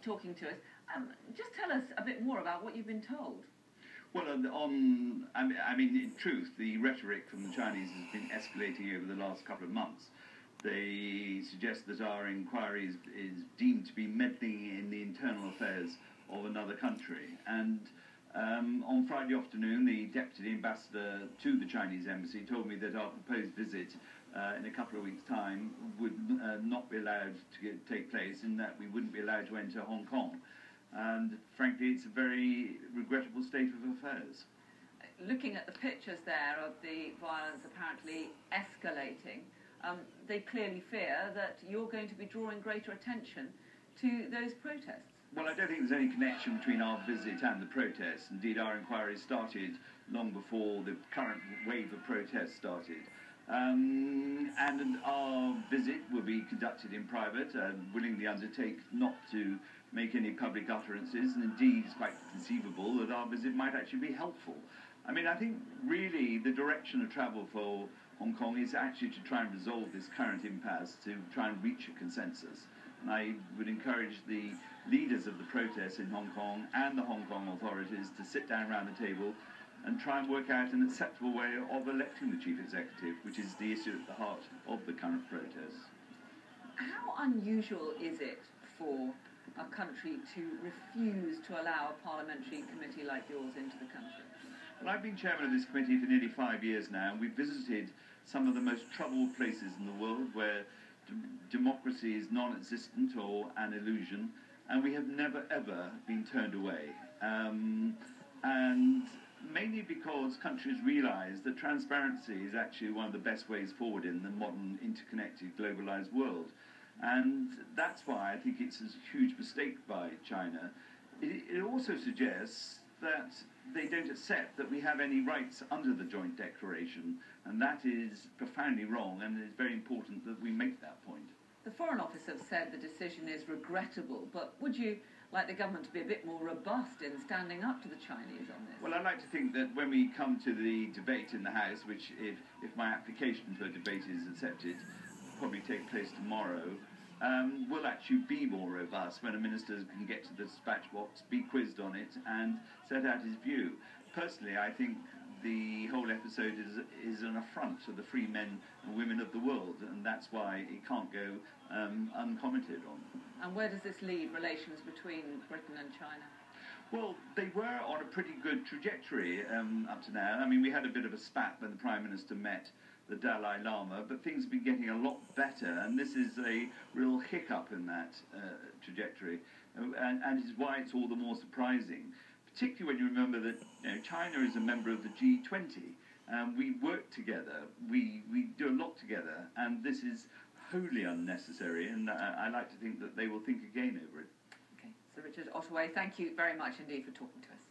talking to us. Just tell us a bit more about what you've been told. Well, in truth, the rhetoric from the Chinese has been escalating over the last couple of months. They suggest that our inquiry is deemed to be meddling in the internal affairs of another country. And on Friday afternoon, the deputy ambassador to the Chinese embassy told me that our proposed visit in a couple of weeks' time would not be allowed to take place, and that we wouldn't be allowed to enter Hong Kong. And frankly, it's a very regrettable state of affairs. Looking at the pictures there of the violence apparently escalating, they clearly fear that you're going to be drawing greater attention to those protests. Well, I don't think there's any connection between our visit and the protests. Indeed, our inquiry started long before the current wave of protests started. And our visit will be conducted in private, willingly undertake not to make any public utterances, and indeed it's quite conceivable that our visit might actually be helpful. I mean, I think really the direction of travel for Hong Kong is actually to try and resolve this current impasse, to try and reach a consensus. And I would encourage the leaders of the protests in Hong Kong and the Hong Kong authorities to sit down around the table and try and work out an acceptable way of electing the chief executive, which is the issue at the heart of the current protests. How unusual is it for a country to refuse to allow a parliamentary committee like yours into the country? Well, I've been chairman of this committee for nearly 5 years now, and we've visited some of the most troubled places in the world where democracy is non-existent or an illusion, and we have never ever been turned away. And mainly because countries realise that transparency is actually one of the best ways forward in the modern, interconnected, globalised world. And that's why I think it's a huge mistake by China. It also suggests that they don't accept that we have any rights under the joint declaration, and that is profoundly wrong, and it's very important that we make that point. The Foreign Office have said the decision is regrettable, but would you like the government to be a bit more robust in standing up to the Chinese on this? Well, I'd like to think that when we come to the debate in the House, which if my application for a debate is accepted, will probably take place tomorrow, will actually be more robust when a minister can get to the dispatch box, be quizzed on it, and set out his view. Personally, I think the whole episode is an affront to the free men and women of the world, and that's why it can't go uncommented on. And where does this leave relations between Britain and China? Well, they were on a pretty good trajectory up to now. I mean, we had a bit of a spat when the Prime Minister met the Dalai Lama, but things have been getting a lot better, and this is a real hiccup in that trajectory, and is why it's all the more surprising, particularly when you remember that China is a member of the G20, and we work together, we do a lot together, and this is wholly unnecessary, and I like to think that they will think again over it. Okay, Sir Richard Ottaway, thank you very much indeed for talking to us.